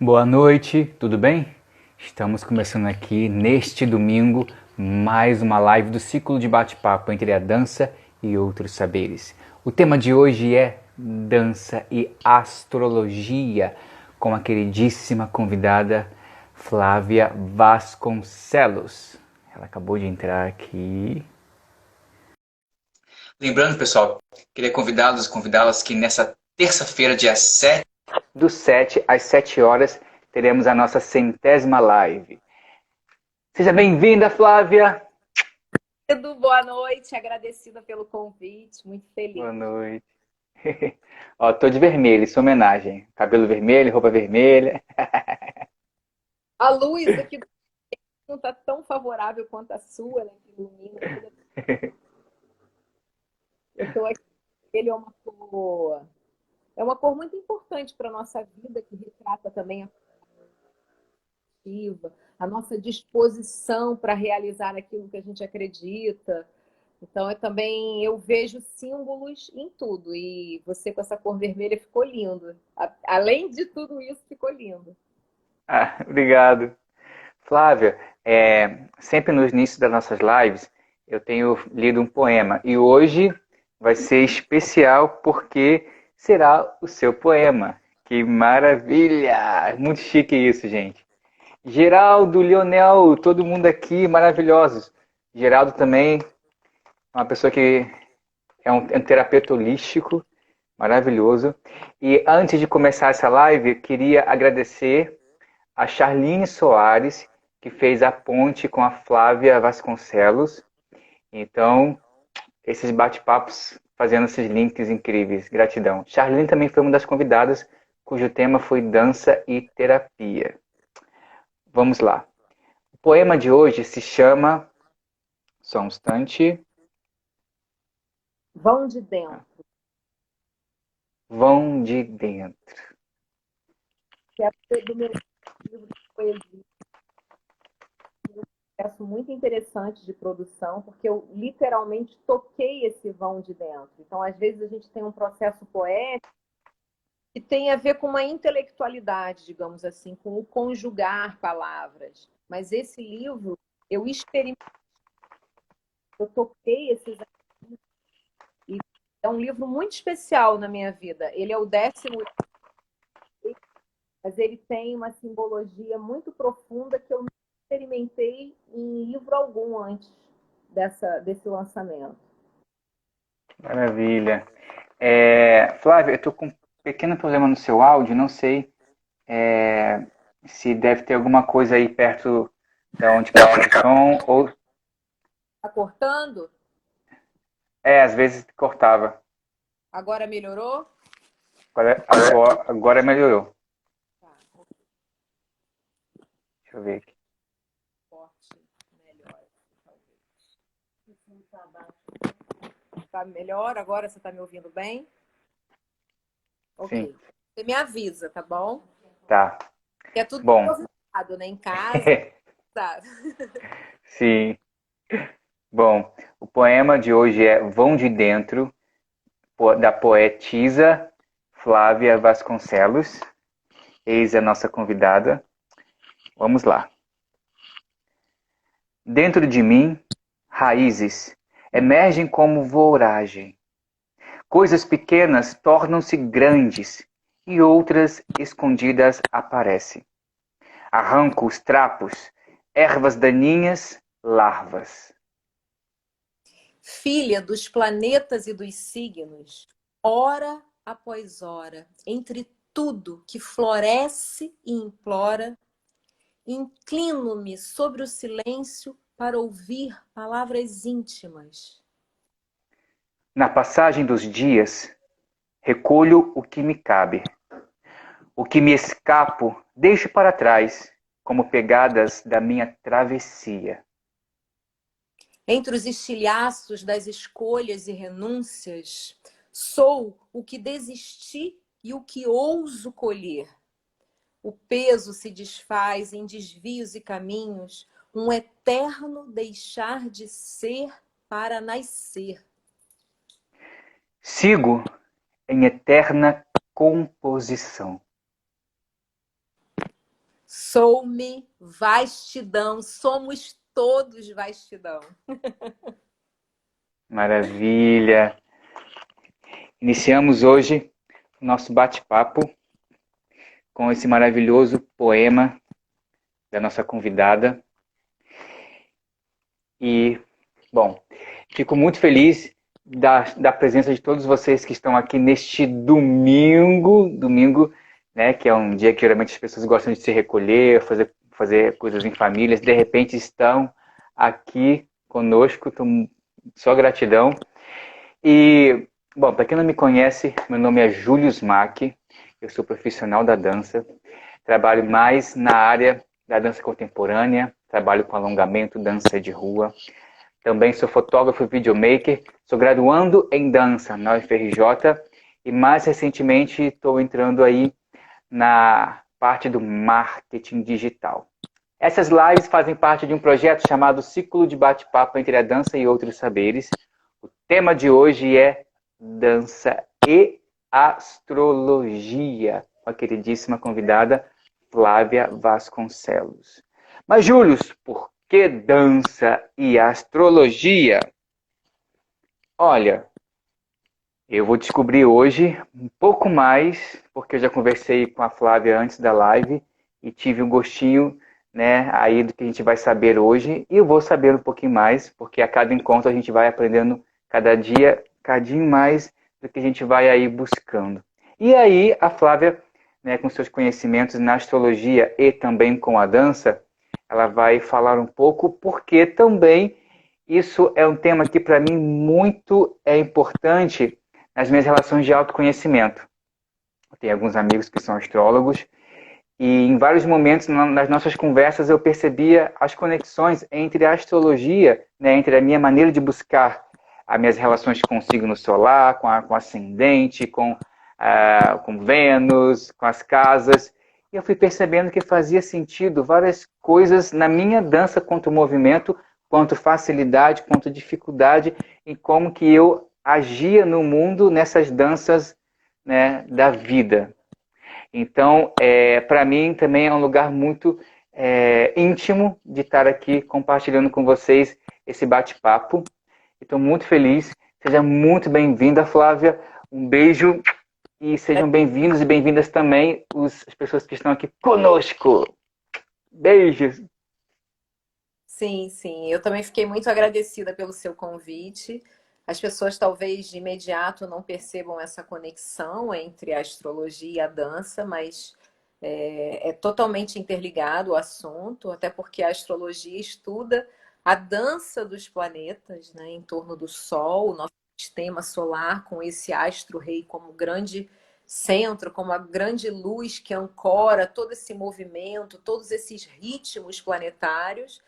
Boa noite, tudo bem? Estamos começando aqui neste domingo mais uma live do ciclo de bate-papo entre a dança e outros saberes. O tema de hoje é dança e astrologia, com a queridíssima convidada Flávia Vasconcelos. Ela acabou de entrar aqui. Lembrando, pessoal, queria convidá-los e convidá-las que nessa terça-feira, dia 7 do 7 às 7 horas, teremos a nossa 100ª live. Seja bem-vinda, Flávia! Edu, boa noite, agradecida pelo convite, muito Boa feliz. noite. Ó, tô de vermelho, isso é homenagem. Cabelo vermelho, roupa vermelha. A luz aqui não está tão favorável quanto a sua, né, que ilumina toda. Eu estou aqui, ele é uma cor muito importante para a nossa vida, que retrata também a ativa, a nossa disposição para realizar aquilo que a gente acredita. Então, eu vejo símbolos em tudo, e você com essa cor vermelha ficou lindo. Além de tudo isso, ficou lindo. Ah, obrigado. Flávia, sempre no início das nossas lives, eu tenho lido um poema. E hoje vai ser especial porque será o seu poema. Que maravilha! Muito chique isso, gente. Geraldo, Lionel, todo mundo aqui, maravilhosos. Geraldo também, uma pessoa que é um terapeuta holístico, maravilhoso. E antes de começar essa live, eu queria agradecer a Charline Soares, que fez a ponte com a Flávia Vasconcelos. Então, esses bate-papos fazendo esses links incríveis. Gratidão. Charline também foi uma das convidadas, cujo tema foi dança e terapia. Vamos lá. O poema de hoje se chama. Só um instante. Vão de dentro. Vão de dentro. Que é do meu livro de poesia. Um processo muito interessante de produção, porque eu literalmente toquei esse vão de dentro. Então, às vezes, a gente tem um processo poético que tem a ver com uma intelectualidade, digamos assim, com o conjugar palavras. Mas esse livro, eu experimentei, eu toquei esses. E é um livro muito especial na minha vida. Ele é o 10º, mas ele tem uma simbologia muito profunda que eu não experimentei em livro algum antes desse lançamento. Maravilha. Flávia, eu estou com um pequeno problema no seu áudio, não sei se deve ter alguma coisa aí perto da onde capta o som, ou Tá cortando? às vezes cortava. Agora melhorou? Agora melhorou. Tá, Deixa eu ver aqui. corte melhor, talvez. Tá melhor? Agora você tá me ouvindo bem? Sim, Ok. Você me avisa, tá bom? tá. Que é tudo Bom, improvisado, né? Em casa, tá? sim. Bom, o poema de hoje é Vão de Dentro, da poetisa Flávia Vasconcelos. Eis a nossa convidada. Vamos lá. Dentro de mim, raízes emergem como voragem. Coisas pequenas tornam-se grandes e outras escondidas aparecem. Arranco os trapos, ervas daninhas, larvas. Filha dos planetas e dos signos, hora após hora, entre tudo que floresce e implora, inclino-me sobre o silêncio para ouvir palavras íntimas. Na passagem dos dias, recolho o que me cabe. O que me escapo, deixo para trás, como pegadas da minha travessia. Entre os estilhaços das escolhas e renúncias, sou o que desisti e o que ouso colher. O peso se desfaz em desvios e caminhos, um eterno deixar de ser para nascer. Sigo em eterna composição. Sou-me vastidão, somos todos vastidão. Maravilha! Iniciamos hoje o nosso bate-papo com esse maravilhoso poema da nossa convidada. E, bom, fico muito feliz da presença de todos vocês que estão aqui neste domingo, né, que é um dia que geralmente as pessoas gostam de se recolher, fazer coisas em famílias, de repente estão aqui conosco, só gratidão. E, bom, para quem não me conhece, meu nome é Júlio Smack, eu sou profissional da dança, trabalho mais na área da dança contemporânea, trabalho com alongamento, dança de rua. Também sou fotógrafo e videomaker, sou graduando em dança na UFRJ e mais recentemente estou entrando aí na parte do marketing digital. Essas lives fazem parte de um projeto chamado Ciclo de Bate-Papo entre a Dança e Outros Saberes. O tema de hoje é dança e astrologia, com a queridíssima convidada Flávia Vasconcelos. Mas, Júlio, por que dança e astrologia? Olha, eu vou descobrir hoje um pouco mais, porque eu já conversei com a Flávia antes da live e tive um gostinho, né, aí do que a gente vai saber hoje. E eu vou saber um pouquinho mais, porque a cada encontro a gente vai aprendendo cada dia, cadinho mais do que a gente vai aí buscando. E aí a Flávia, né, com seus conhecimentos na astrologia e também com a dança, ela vai falar um pouco, porque também isso é um tema que para mim muito importante nas minhas relações de autoconhecimento. Eu tenho alguns amigos que são astrólogos e em vários momentos nas nossas conversas eu percebia as conexões entre a astrologia, né, entre a minha maneira de buscar as minhas relações com o signo solar, com ascendente, com Vênus, com as casas. E eu fui percebendo que fazia sentido várias coisas na minha dança quanto movimento, quanto facilidade, quanto dificuldade, em como que eu agia no mundo nessas danças, né, da vida. Então, para mim também é um lugar muito íntimo de estar aqui compartilhando com vocês esse bate-papo. Estou muito feliz. Seja muito bem-vinda, Flávia. Um beijo e sejam bem-vindos e bem-vindas também as pessoas que estão aqui conosco. Beijos! Sim, sim. Eu também fiquei muito agradecida pelo seu convite. As pessoas talvez de imediato não percebam essa conexão entre a astrologia e a dança, mas é totalmente interligado o assunto, até porque a astrologia estuda a dança dos planetas, né, em torno do Sol, o nosso sistema solar, com esse astro-rei como grande centro, como a grande luz que ancora todo esse movimento, todos esses ritmos planetários.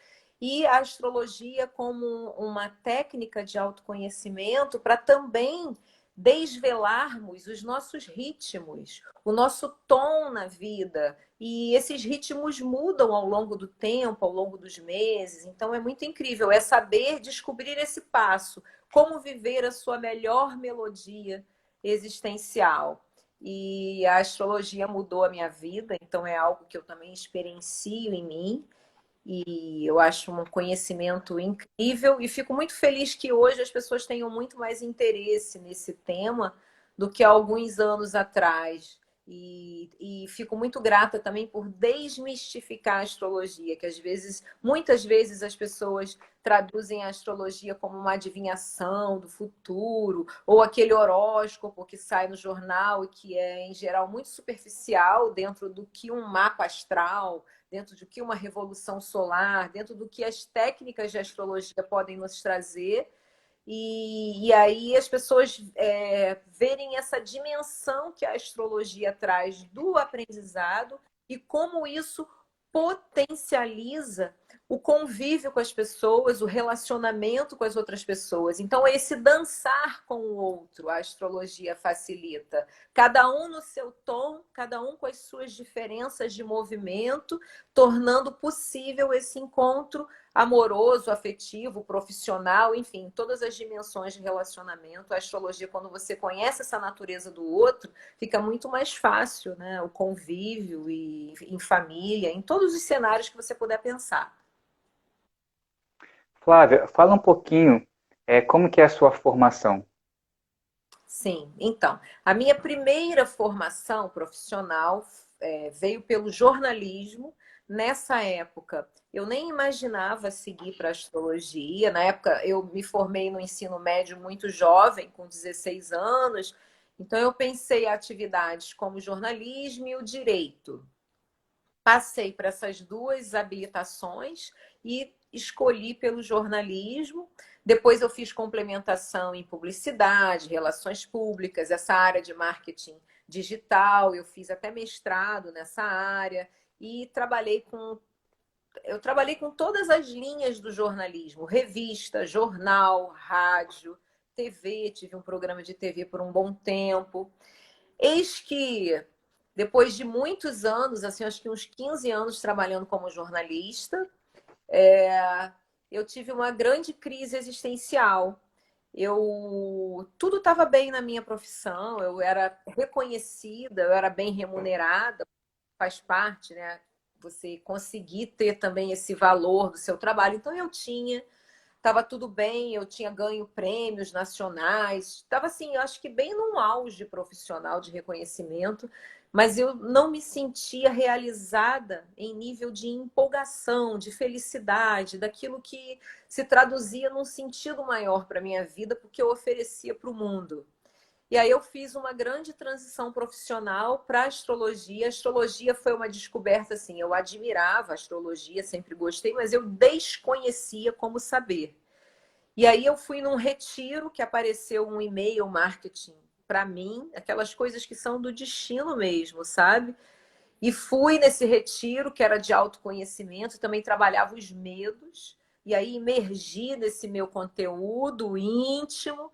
E a astrologia como uma técnica de autoconhecimento para também desvelarmos os nossos ritmos, o nosso tom na vida. E esses ritmos mudam ao longo do tempo, ao longo dos meses. Então é muito incrível, é saber descobrir esse passo, como viver a sua melhor melodia existencial. E a astrologia mudou a minha vida, então é algo que eu também experiencio em mim. E eu acho um conhecimento incrível e fico muito feliz que hoje as pessoas tenham muito mais interesse nesse tema do que há alguns anos atrás. E fico muito grata também por desmistificar a astrologia, que às vezes, muitas vezes as pessoas traduzem a astrologia como uma adivinhação do futuro, ou aquele horóscopo que sai no jornal e que é, em geral, muito superficial dentro do que um mapa astral, dentro do que uma revolução solar, dentro do que as técnicas de astrologia podem nos trazer. E aí as pessoas verem essa dimensão que a astrologia traz do aprendizado e como isso potencializa o convívio com as pessoas, o relacionamento com as outras pessoas. Então, esse dançar com o outro, a astrologia facilita. Cada um no seu tom, cada um com as suas diferenças de movimento, tornando possível esse encontro amoroso, afetivo, profissional, enfim, todas as dimensões de relacionamento. A astrologia, quando você conhece essa natureza do outro, fica muito mais fácil, né? O convívio e em família, em todos os cenários que você puder pensar. Flávia, fala um pouquinho como que é a sua formação. Sim, então, a minha primeira formação profissional veio pelo jornalismo. Nessa época, eu nem imaginava seguir para astrologia. Na época, eu me formei no ensino médio muito jovem, com 16 anos. Então, eu pensei em atividades como o jornalismo e o direito. Passei para essas duas habilitações e escolhi pelo jornalismo. Depois eu fiz complementação em publicidade, relações públicas, essa área de marketing digital. Eu fiz até mestrado nessa área e eu trabalhei com todas as linhas do jornalismo: revista, jornal, rádio, TV. Tive um programa de TV por um bom tempo. Eis que, depois de muitos anos, assim, acho que uns 15 anos trabalhando como jornalista, eu tive uma grande crise existencial. Tudo estava bem na minha profissão, eu era reconhecida, eu era bem remunerada, faz parte, né? Você conseguir ter também esse valor do seu trabalho. Então eu tinha, estava tudo bem, eu tinha ganho prêmios nacionais, estava assim, eu acho que bem num auge profissional de reconhecimento, mas eu não me sentia realizada em nível de empolgação, de felicidade, daquilo que se traduzia num sentido maior para a minha vida, porque eu oferecia para o mundo. E aí eu fiz uma grande transição profissional para a astrologia. A astrologia foi uma descoberta, assim, eu admirava a astrologia, sempre gostei, mas eu desconhecia como saber. E aí eu fui num retiro que apareceu um e-mail marketing para mim, aquelas coisas que são do destino mesmo, sabe? E fui nesse retiro que era de autoconhecimento, também trabalhava os medos, e aí imergi nesse meu conteúdo íntimo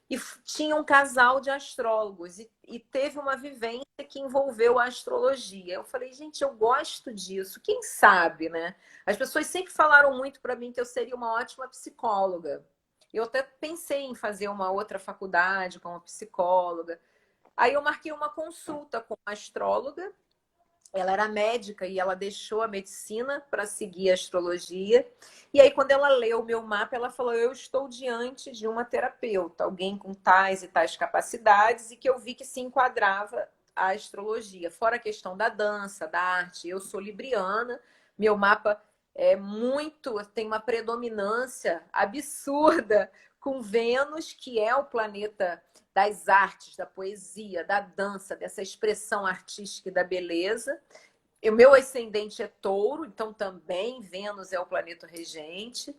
e tinha um casal de astrólogos e teve uma vivência que envolveu a astrologia. Eu falei, gente, eu gosto disso, quem sabe, né? As pessoas sempre falaram muito para mim que eu seria uma ótima psicóloga. Eu até pensei em fazer uma outra faculdade como psicóloga. Aí eu marquei uma consulta com uma astróloga. Ela era médica e ela deixou a medicina para seguir a astrologia. E aí, quando ela leu o meu mapa, ela falou: eu estou diante de uma terapeuta, alguém com tais e tais capacidades, e que eu vi que se enquadrava a astrologia. Fora a questão da dança, da arte. Eu sou libriana, meu mapa tem uma predominância absurda com Vênus, que é o planeta das artes, da poesia, da dança, dessa expressão artística e da beleza. O meu ascendente é touro, então também Vênus é o planeta regente.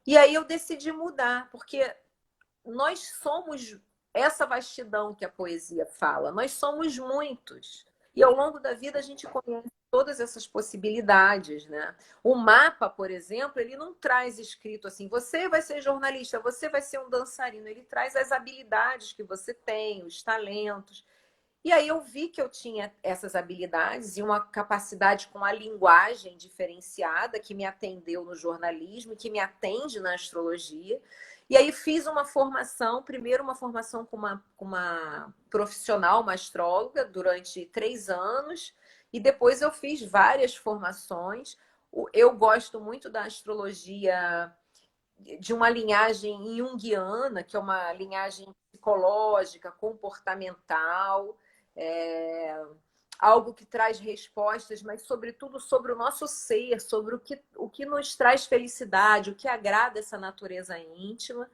E aí eu decidi mudar, porque nós somos essa vastidão que a poesia fala, nós somos muitos. E ao longo da vida a gente conhece todas essas possibilidades, né? O mapa, por exemplo, ele não traz escrito assim, você vai ser jornalista, você vai ser um dançarino, ele traz as habilidades que você tem, os talentos. E aí eu vi que eu tinha essas habilidades e uma capacidade com a linguagem diferenciada que me atendeu no jornalismo e que me atende na astrologia. E aí fiz uma formação, primeiro uma formação com uma profissional, uma astróloga, durante 3 anos, e depois eu fiz várias formações. Eu gosto muito da astrologia de uma linhagem junguiana, que é uma linhagem psicológica, comportamental, é, algo que traz respostas, mas sobretudo sobre o nosso ser, sobre o que nos traz felicidade, o que agrada essa natureza íntima.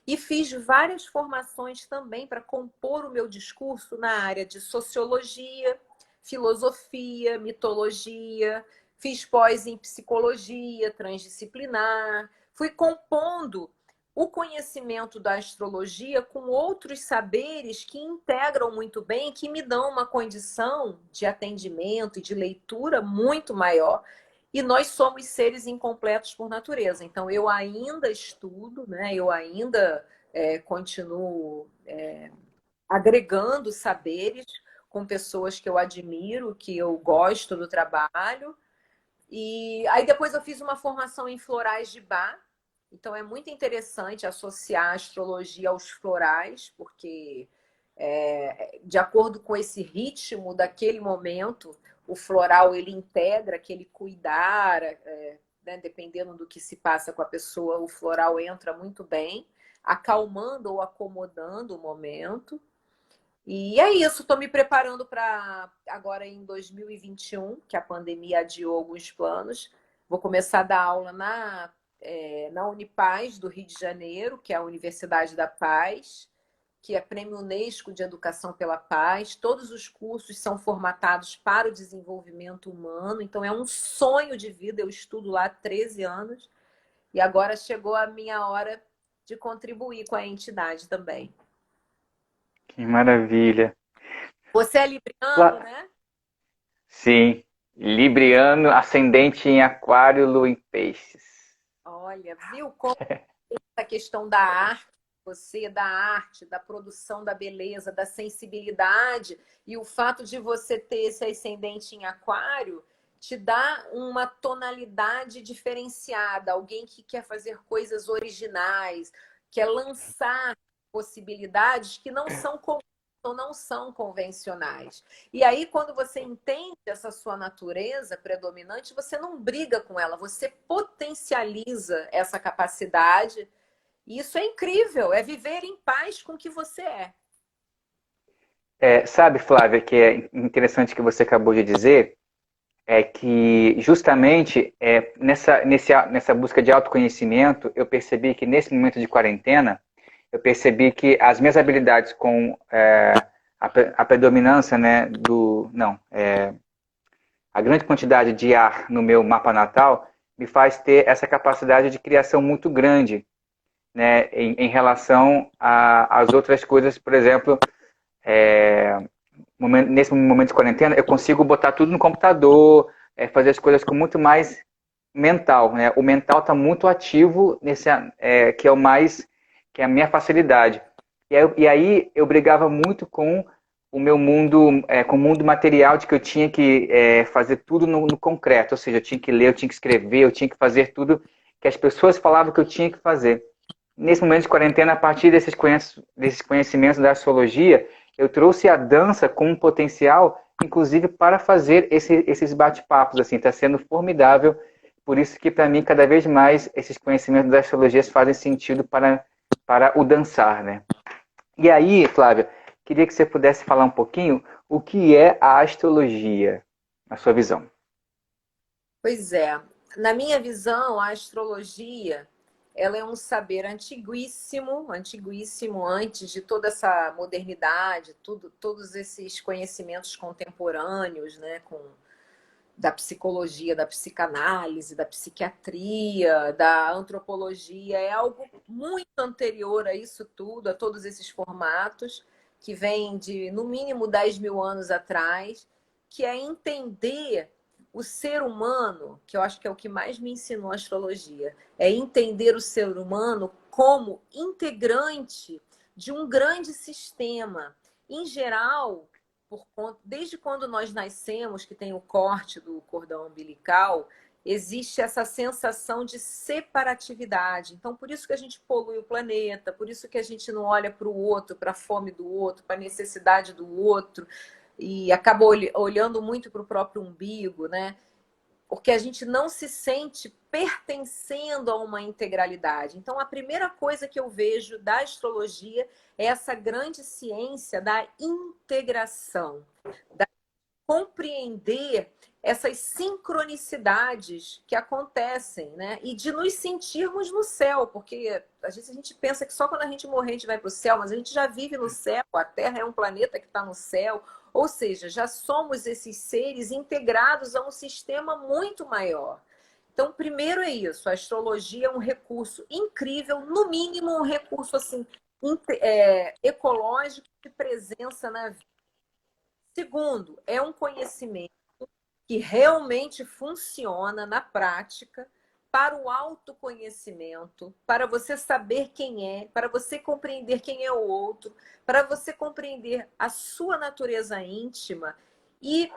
E fiz várias formações também para compor o meu discurso na área de sociologia, filosofia, mitologia. Fiz pós em psicologia transdisciplinar. Fui compondo o conhecimento da astrologia com outros saberes que integram muito bem, que me dão uma condição de atendimento e de leitura muito maior. E nós somos seres incompletos por natureza. Então, eu ainda estudo, né? Eu ainda continuo agregando saberes com pessoas que eu admiro, que eu gosto do trabalho. E aí depois eu fiz uma formação em florais de Bach. Então é muito interessante associar a astrologia aos florais, porque de acordo com esse ritmo daquele momento, o floral ele integra aquele cuidar, né, dependendo do que se passa com a pessoa, o floral entra muito bem, acalmando ou acomodando o momento. E é isso, estou me preparando para agora em 2021, que a pandemia adiou alguns planos. Vou começar a dar aula na Unipaz do Rio de Janeiro, que é a Universidade da Paz, que é Prêmio Unesco de Educação pela Paz. Todos os cursos são formatados para o desenvolvimento humano, então é um sonho de vida. Eu estudo lá há 13 anos e agora chegou a minha hora de contribuir com a entidade também. Que maravilha. Você é libriano, Lá- né? Sim, Libriano, ascendente em Aquário, Lua em Peixes. Olha, viu como essa questão da arte, você, da arte, da produção da beleza, da sensibilidade, e o fato de você ter esse ascendente em aquário te dá uma tonalidade diferenciada, alguém que quer fazer coisas originais, quer lançar possibilidades que não são comuns, ou não são convencionais. E aí, quando você entende essa sua natureza predominante, você não briga com ela, você potencializa essa capacidade. E isso é incrível, é viver em paz com o que você é. Sabe, Flávia, que é interessante que você acabou de dizer, é que justamente nessa busca de autoconhecimento, eu percebi que nesse momento de quarentena, eu percebi que as minhas habilidades com a predominância, né, a grande quantidade de ar no meu mapa natal me faz ter essa capacidade de criação muito grande, né, em relação às outras coisas. Por exemplo, nesse momento de quarentena, eu consigo botar tudo no computador, fazer as coisas com muito mais mental, né? O mental está muito ativo que é que é a minha facilidade. E aí eu brigava muito com o meu mundo, com o mundo material, de que eu tinha que fazer tudo no concreto, ou seja, eu tinha que ler, eu tinha que escrever, eu tinha que fazer tudo que as pessoas falavam que eu tinha que fazer. Nesse momento de quarentena, a partir desses conhecimentos da astrologia, eu trouxe a dança com um potencial, inclusive, para fazer esses bate-papos. Assim, está sendo formidável. Por isso que, para mim, cada vez mais, esses conhecimentos da astrologia fazem sentido para o dançar, né? E aí, Flávia, queria que você pudesse falar um pouquinho o que é a astrologia, na sua visão. Pois é, na minha visão, a astrologia ela é um saber antiguíssimo, antiguíssimo antes de toda essa modernidade, todos esses conhecimentos contemporâneos, né, da psicologia, da psicanálise, da psiquiatria, da antropologia, é algo muito anterior a isso tudo, a todos esses formatos, que vem de, no mínimo, 10 mil anos atrás, que é entender o ser humano, que eu acho que é o que mais me ensinou a astrologia, é entender o ser humano como integrante de um grande sistema. Em geral, desde quando nós nascemos, que tem o corte do cordão umbilical, existe essa sensação de separatividade. Então, por isso que a gente polui o planeta, por isso que a gente não olha para o outro, para a fome do outro, para a necessidade do outro, e acaba olhando muito para o próprio umbigo, né? Porque a gente não se sente pertencendo a uma integralidade. Então, a primeira coisa que eu vejo da astrologia é essa grande ciência da integração, da compreender essas sincronicidades que acontecem, né? E de nos sentirmos no céu, porque às vezes a gente pensa que só quando a gente morrer a gente vai para o céu, mas a gente já vive no céu, a Terra é um planeta que está no céu, ou seja, já somos esses seres integrados a um sistema muito maior. Então, primeiro é isso, a astrologia é um recurso incrível, no mínimo um recurso assim, ecológico de presença na vida. Segundo, é um conhecimento que realmente funciona na prática para o autoconhecimento, para você saber quem é, para você compreender quem é o outro, para você compreender a sua natureza íntima e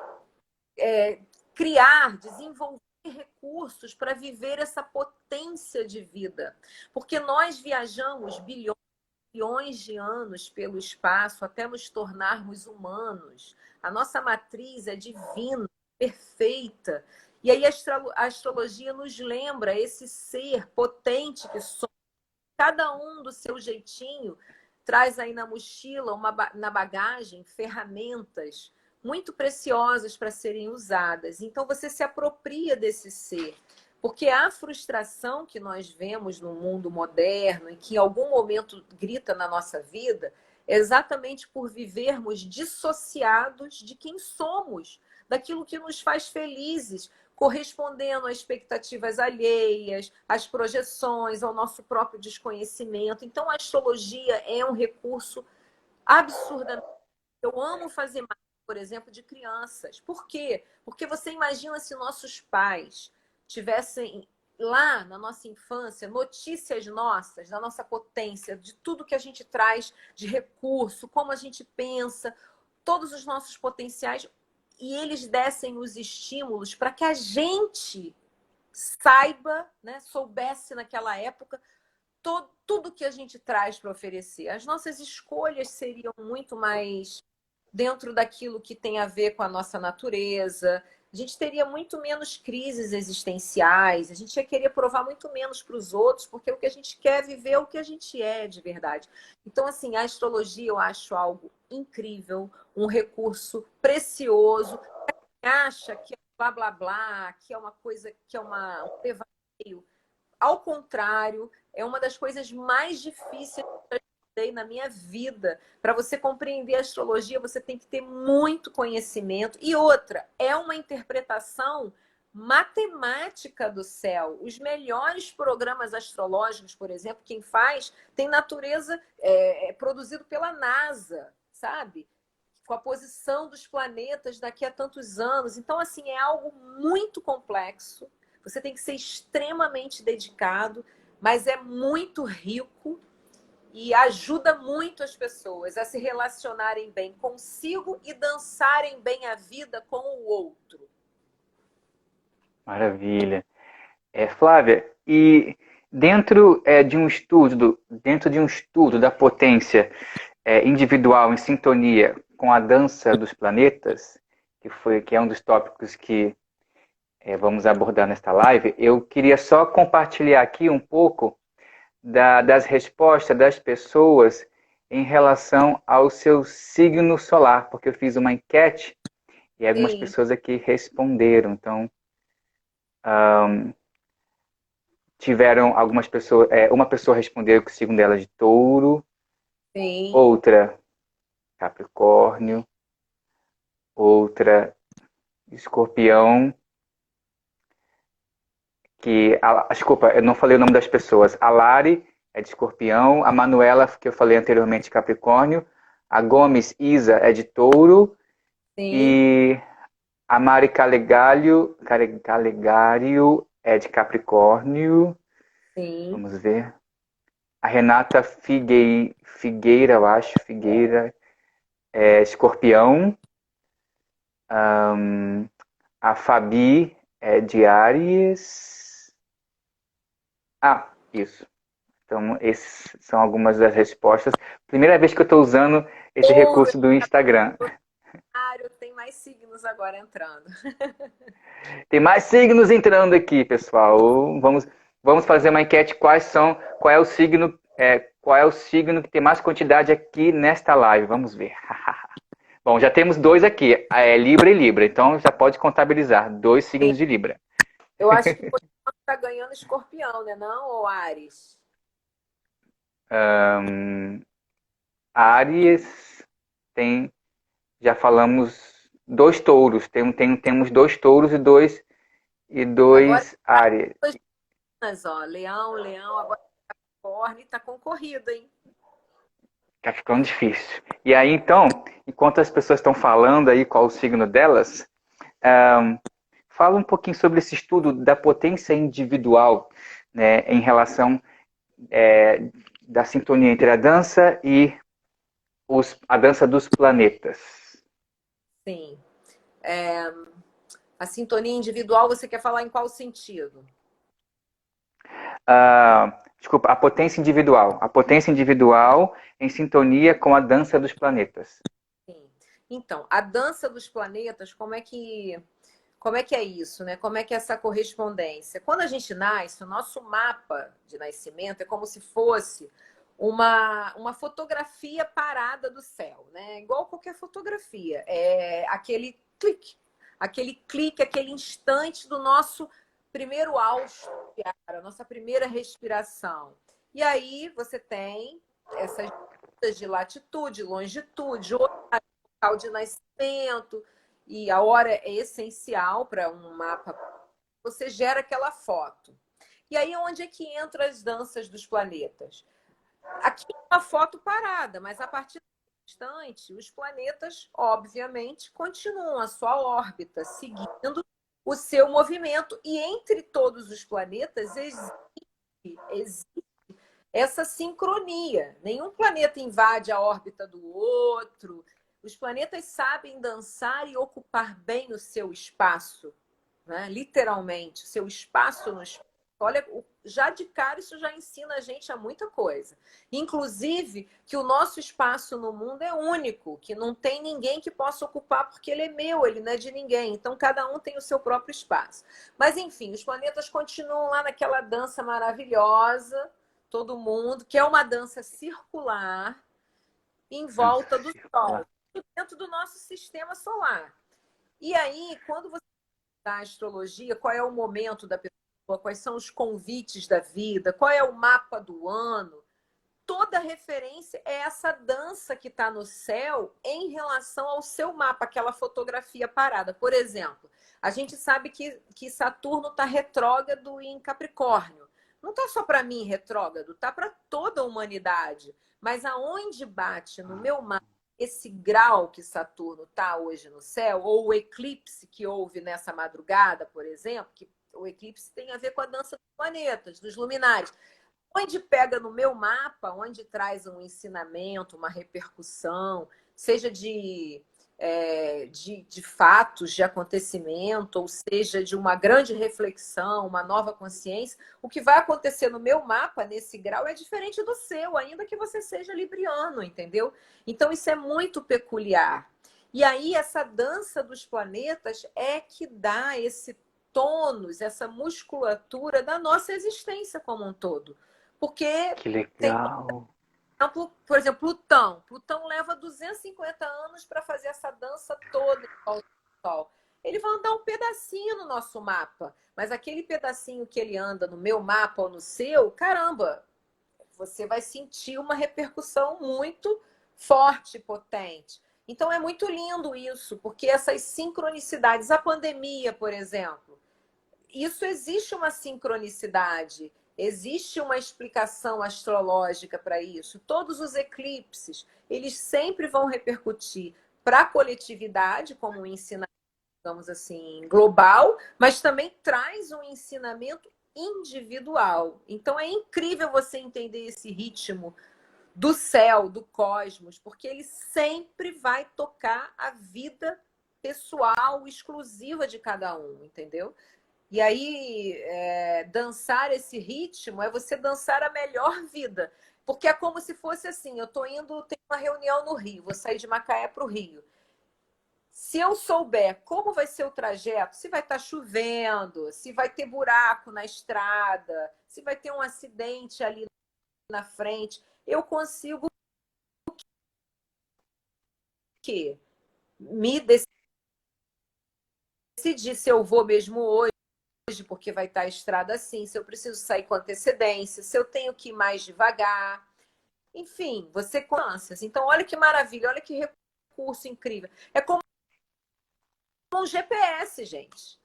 criar, desenvolver recursos para viver essa potência de vida. Porque nós viajamos bilhões de anos pelo espaço até nos tornarmos humanos. A nossa matriz é divina, perfeita. E aí a astrologia nos lembra esse ser potente que somos. Cada um do seu jeitinho traz aí na mochila, na bagagem, ferramentas muito preciosas para serem usadas. Então você se apropria desse ser. Porque a frustração que nós vemos no mundo moderno e que em algum momento grita na nossa vida é exatamente por vivermos dissociados de quem somos, daquilo que nos faz felizes, correspondendo às expectativas alheias, às projeções, ao nosso próprio desconhecimento. Então, a astrologia é um recurso absurdamente... Eu amo fazer mapa, por exemplo, de crianças. Por quê? Porque você imagina se nossos pais tivessem lá na nossa infância notícias nossas, da nossa potência, de tudo que a gente traz de recurso, como a gente pensa, todos os nossos potenciais, e eles dessem os estímulos para que a gente saiba, né, soubesse naquela época tudo que a gente traz para oferecer. As nossas escolhas seriam muito mais dentro daquilo que tem a ver com a nossa natureza. A gente teria muito menos crises existenciais, a gente ia querer provar muito menos para os outros, porque o que a gente quer é viver o que a gente é de verdade. Então, assim, a astrologia eu acho algo incrível, um recurso precioso. Quem acha que é blá, blá, blá, que é uma coisa, que é um devaneio. Ao contrário, é uma das coisas mais difíceis que eu estudei na minha vida. Para você compreender a astrologia, você tem que ter muito conhecimento. E outra, é uma interpretação matemática do céu. Os melhores programas astrológicos, por exemplo, quem faz, tem natureza produzido pela NASA, sabe? Com a posição dos planetas daqui a tantos anos. Então, assim, é algo muito complexo. Você tem que ser extremamente dedicado, mas é muito rico e ajuda muito as pessoas a se relacionarem bem consigo e dançarem bem a vida com o outro. Maravilha. Flávia, e dentro de um estudo da potência individual em sintonia com a dança dos planetas, que é um dos tópicos que vamos abordar nesta live, eu queria só compartilhar aqui um pouco das respostas das pessoas em relação ao seu signo solar, porque eu fiz uma enquete e algumas Sim, pessoas aqui responderam. Então, tiveram algumas pessoas, uma pessoa respondeu que o signo dela é de Touro, sim. outra Capricórnio, outra Escorpião, desculpa, eu não falei o nome das pessoas. A Lari é de Escorpião, a Manuela, que eu falei anteriormente, Capricórnio, a Gomes Isa é de Touro Sim, e a Mari Calegário é de Capricórnio. sim. Vamos ver. A Renata Figueira, eu acho, Figueira é Escorpião. A Fabi é de Áries. Ah, isso. Então, esses são algumas das respostas. Primeira vez que eu estou usando esse Ouro, recurso do Instagram. tem mais signos agora entrando. Tem mais signos entrando aqui, pessoal. Vamos fazer uma enquete. Qual é o signo que tem mais quantidade aqui nesta live? Vamos ver. Bom, já temos dois aqui, Libra e Libra. Então já pode contabilizar 2 signos de Libra. Eu acho que por enquanto tá ganhando Escorpião, né? Não, ou Áries? Áries tem, já falamos, 2 touros. Temos 2 touros e Agora dois Áries. ó, Leão, agora Capricórnio, tá concorrido, hein? Tá ficando difícil. E aí, então, enquanto as pessoas estão falando aí qual o signo delas, Fala um pouquinho sobre esse estudo da potência individual, né, em relação da sintonia entre a dança e a dança dos planetas. Sim. A sintonia individual, você quer falar em qual sentido? Desculpa, a potência individual em sintonia com a dança dos planetas. Sim. Então, a dança dos planetas, como é que é isso, né? Como é que é essa correspondência? Quando a gente nasce, o nosso mapa de nascimento é como se fosse uma fotografia parada do céu, né? Igual qualquer fotografia. É aquele clique, aquele instante do nosso primeiro hausto de ar, a nossa primeira respiração. E aí você tem essas de latitude, longitude, local de nascimento, e a hora é essencial para um mapa. Você gera aquela foto. E aí, onde é que entra as danças dos planetas? Aqui é uma foto parada, mas a partir do instante, os planetas, obviamente, continuam a sua órbita, seguindo o seu movimento. E entre todos os planetas existe essa sincronia. Nenhum planeta invade a órbita do outro. Os planetas sabem dançar e ocupar bem o seu espaço, né? Literalmente, o seu espaço no espaço. Olha, já de cara isso já ensina a gente a muita coisa. Inclusive que o nosso espaço no mundo é único, que não tem ninguém que possa ocupar porque ele é meu, ele não é de ninguém. Então cada um tem o seu próprio espaço. Mas enfim, os planetas continuam lá naquela dança maravilhosa, todo mundo, que é uma dança circular em volta do Sol, dentro do nosso sistema solar. E aí, quando você da astrologia, qual é o momento da pessoa, quais são os convites da vida, qual é o mapa do ano, toda referência é essa dança que está no céu em relação ao seu mapa, aquela fotografia parada. Por exemplo, a gente sabe que Saturno está retrógrado em Capricórnio. Não está só para mim retrógrado, está para toda a humanidade. Mas aonde bate no meu mapa esse grau que Saturno está hoje no céu, ou o eclipse que houve nessa madrugada, por exemplo, que o eclipse tem a ver com a dança dos planetas, dos luminares. Onde pega no meu mapa, onde traz um ensinamento, uma repercussão, seja de fatos, de acontecimento, ou seja, de uma grande reflexão, uma nova consciência, o que vai acontecer no meu mapa, nesse grau, é diferente do seu, ainda que você seja libriano, entendeu? Então, isso é muito peculiar. E aí, essa dança dos planetas é que dá esse tônus, essa musculatura da nossa existência como um todo. Porque Que tem, legal. por exemplo, Plutão. Plutão leva 250 anos para fazer essa dança toda em volta do Sol. Ele vai andar um pedacinho no nosso mapa, mas aquele pedacinho que ele anda no meu mapa ou no seu, caramba, você vai sentir uma repercussão muito forte, potente. Então é muito lindo isso, porque essas sincronicidades, a pandemia, por exemplo, isso existe uma sincronicidade, existe uma explicação astrológica para isso. Todos os eclipses, eles sempre vão repercutir para a coletividade, como um ensinamento, digamos assim, global, mas também traz um ensinamento individual. Então é incrível você entender esse ritmo do céu, do cosmos, porque ele sempre vai tocar a vida pessoal, exclusiva de cada um, entendeu? E aí, dançar esse ritmo é você dançar a melhor vida. Porque é como se fosse assim, eu estou indo, tem uma reunião no Rio, vou sair de Macaé para o Rio. Se eu souber como vai ser o trajeto, se vai estar chovendo, se vai ter buraco na estrada, se vai ter um acidente ali na frente, eu consigo que me decidir se eu vou mesmo hoje, porque vai estar a estrada assim, se eu preciso sair com antecedência, se eu tenho que ir mais devagar. Enfim, você com ânsias. Então, olha que maravilha, olha que recurso incrível. É como um GPS, gente.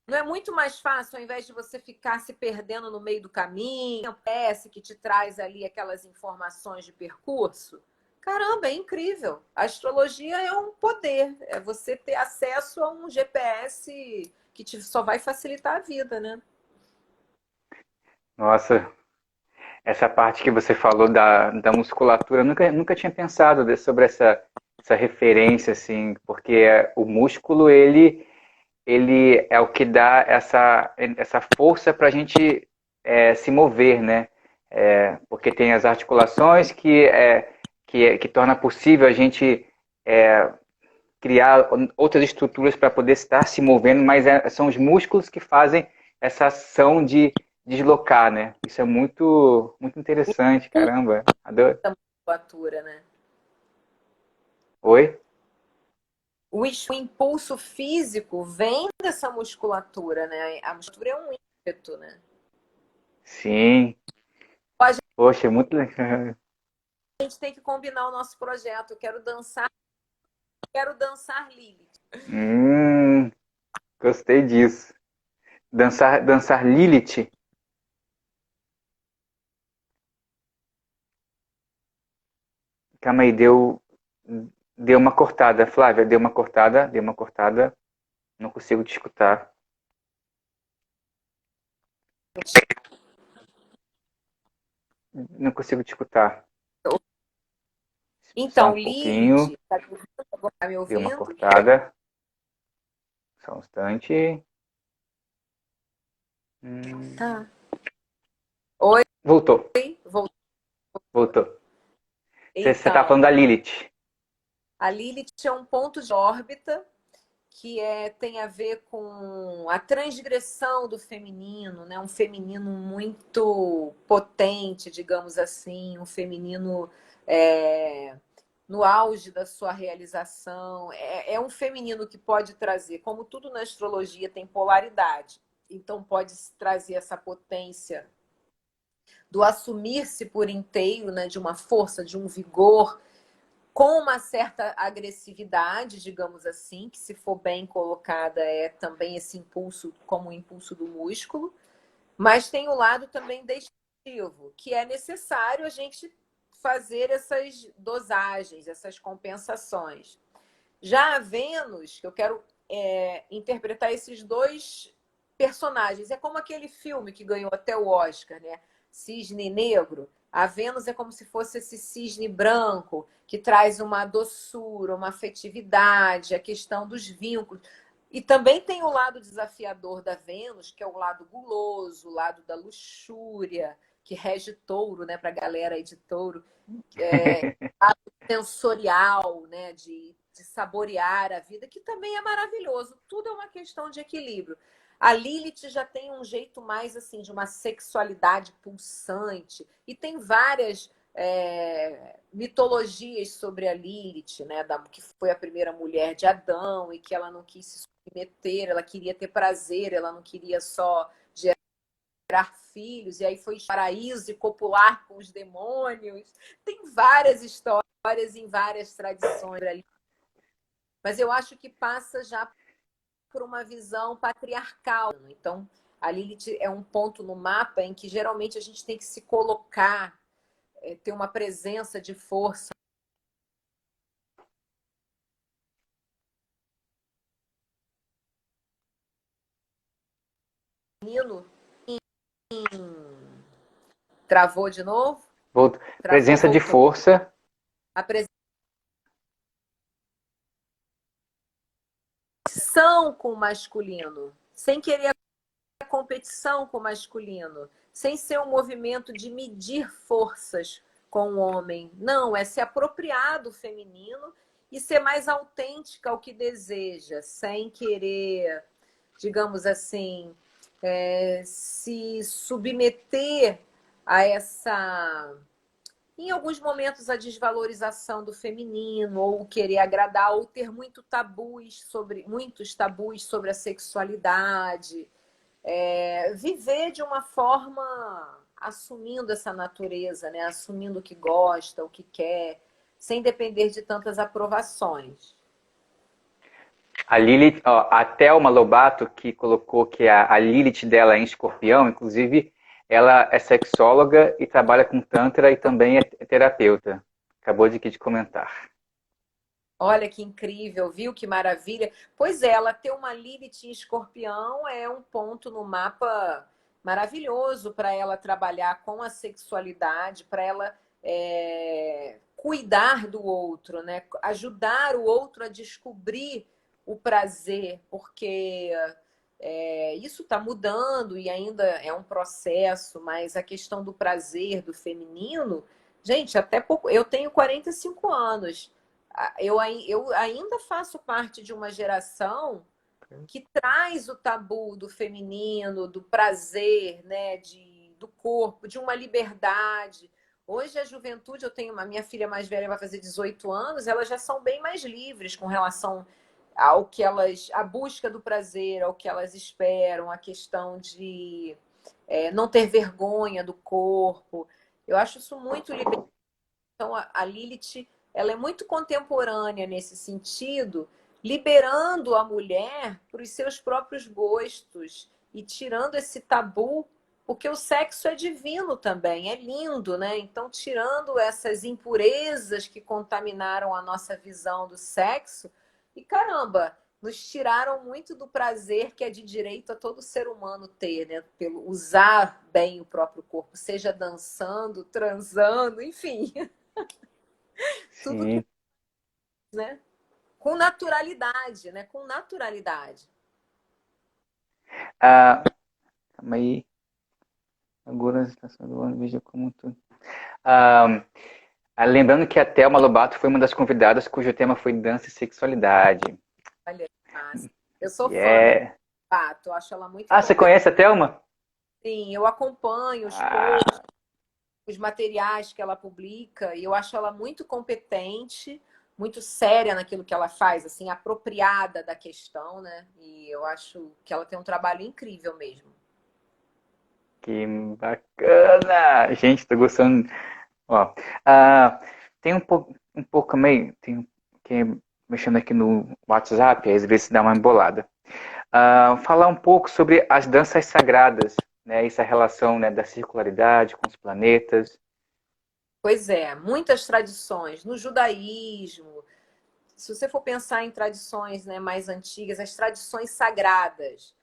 Não é muito mais fácil, ao invés de você ficar se perdendo no meio do caminho, um GPS que te traz ali aquelas informações de percurso? Caramba, é incrível. A astrologia é um poder, é você ter acesso a um GPS que só vai facilitar a vida, né? Nossa, essa parte que você falou da musculatura, eu nunca tinha pensado sobre essa referência, assim, porque o músculo, ele é o que dá essa força para a gente se mover, né? Porque tem as articulações que torna possível a gente criar outras estruturas para poder estar se movendo, mas são os músculos que fazem essa ação de deslocar, né? Isso é muito interessante, caramba. Adoro. Da musculatura, né? Oi? O impulso físico vem dessa musculatura, né? A musculatura é um ímpeto, né? Sim. A Poxa, é muito legal. gente tem que combinar o nosso projeto. Eu quero dançar Lilith. Hum, gostei disso. Dançar Lilith. Calma aí, deu uma cortada. Flávia, deu uma cortada. Não consigo te escutar. Não consigo te escutar. Só um Então, pouquinho. Lilith, tá me Deu uma ouvindo? cortada. Só um instante. Hum, Tá. Oi, voltou, voltei. voltou. Você está Então, falando da Lilith. a Lilith é um ponto de órbita que tem a ver com a transgressão do feminino, né? Um feminino muito potente, digamos assim, um feminino é, no auge da sua realização. É um feminino que pode trazer, como tudo na astrologia tem polaridade, então pode trazer essa potência do assumir-se por inteiro, né? De uma força, de um vigor, com uma certa agressividade, digamos assim, que se for bem colocada é também esse impulso como o impulso do músculo, mas tem o lado também destrutivo, que é necessário a gente fazer essas dosagens, essas compensações. Já a Vênus, que eu quero interpretar esses dois personagens, é como aquele filme que ganhou até o Oscar, né? Cisne Negro. A Vênus é como se fosse esse cisne branco, que traz uma doçura, uma afetividade, a questão dos vínculos. E também tem o lado desafiador da Vênus, que é o lado guloso, o lado da luxúria, que rege touro, né, para a galera aí de touro, lado sensorial, né, de saborear a vida, que também é maravilhoso. Tudo é uma questão de equilíbrio. A Lilith já tem um jeito mais assim de uma sexualidade pulsante e tem várias mitologias sobre a Lilith, né, que foi a primeira mulher de Adão e que ela não quis se submeter, ela queria ter prazer, ela não queria só gerar filhos, e aí foi paraíso e copular com os demônios. Tem várias histórias em várias tradições ali. Mas eu acho que passa já por uma visão patriarcal. Então, a Lilith é um ponto no mapa em que geralmente a gente tem que se colocar, ter uma presença de força. Travou de novo? Travou, Presença de voltou. força. A presença com o masculino, sem querer a competição com o masculino, sem ser um movimento de medir forças com o homem. Não, é se apropriar do feminino e ser mais autêntica ao que deseja, sem querer, digamos assim, se submeter a essa, em alguns momentos, a desvalorização do feminino, ou querer agradar, ou ter muitos tabus sobre a sexualidade. Viver de uma forma assumindo essa natureza, né? Assumindo o que gosta, o que quer, sem depender de tantas aprovações. A Lilith, ó, a Thelma Lobato, que colocou que a Lilith dela é em Escorpião, inclusive ela é sexóloga e trabalha com Tantra e também é terapeuta. acabou de comentar. Olha que incrível, viu? Que maravilha. Pois é, ela ter uma Lilith em Escorpião é um ponto no mapa maravilhoso para ela trabalhar com a sexualidade, para ela cuidar do outro, né? Ajudar o outro a descobrir o prazer, porque isso está mudando e ainda é um processo, mas a questão do prazer do feminino, gente, até pouco. Eu tenho 45 anos. Eu ainda faço parte de uma geração que traz o tabu do feminino, do prazer, né, do corpo, de uma liberdade. Hoje a juventude, eu tenho uma minha filha mais velha vai fazer 18 anos, elas já são bem mais livres com relação ao que a busca do prazer, ao que elas esperam, a questão de não ter vergonha do corpo. Eu acho isso muito libertador. Então, a Lilith, ela é muito contemporânea nesse sentido, liberando a mulher para os seus próprios gostos e tirando esse tabu, porque o sexo é divino também, é lindo, né? Então, tirando essas impurezas que contaminaram a nossa visão do sexo, e caramba, nos tiraram muito do prazer que é de direito a todo ser humano ter, né? Pelo usar bem o próprio corpo, seja dançando, transando, enfim. Tudo que, Sim. né? Com naturalidade, né? Com naturalidade. Ah, calma aí. Agora a estação do ano, veja como tu. Ah, lembrando que a Thelma Lobato foi uma das convidadas cujo tema foi dança e sexualidade. Olha, eu sou E fã da é... Pato, acho ela muito Ah, você competente. conhece a Thelma? Sim, eu acompanho Ah, os materiais que ela publica e eu acho ela muito competente, muito séria naquilo que ela faz, assim, apropriada da questão, né? E eu acho que ela tem um trabalho incrível mesmo. que bacana! Gente, tô gostando. Ó, ah, tem um pouco meio, tem que mexendo aqui no WhatsApp, às vezes dá uma embolada. Falar um pouco sobre as danças sagradas, né? Essa relação, né, da circularidade com os planetas. Pois é, muitas tradições no judaísmo. Se você for pensar em tradições, né, mais antigas, as tradições sagradas,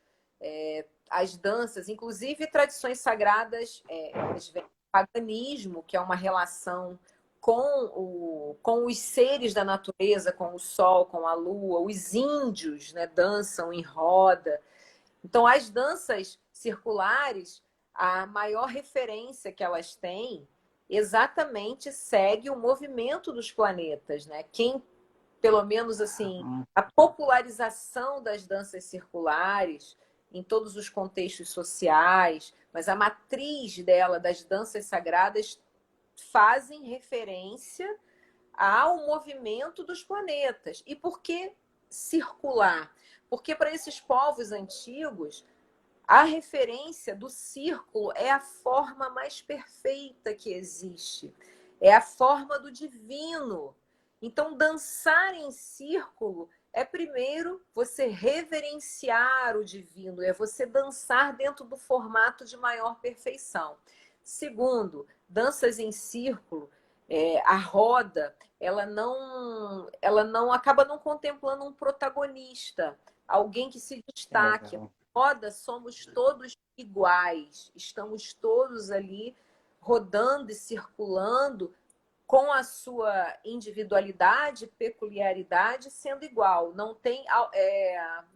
as danças, inclusive tradições sagradas, elas vêm do paganismo, que é uma relação com os seres da natureza, com o sol, com a lua. Os índios, né, dançam em roda. Então, as danças circulares, a maior referência que elas têm exatamente segue o movimento dos planetas, né? Quem, pelo menos assim, a popularização das danças circulares em todos os contextos sociais, mas a matriz dela, das danças sagradas, fazem referência ao movimento dos planetas. E por que circular? Porque para esses povos antigos, a referência do círculo é a forma mais perfeita que existe. É a forma do divino. Então, dançar em círculo é, primeiro, você reverenciar o divino, é você dançar dentro do formato de maior perfeição. Segundo, danças em círculo, a roda, ela não acaba não contemplando um protagonista, alguém que se Que destaque. legal. Roda, somos todos iguais, estamos todos ali rodando e circulando com a sua individualidade, peculiaridade sendo igual. Não tem,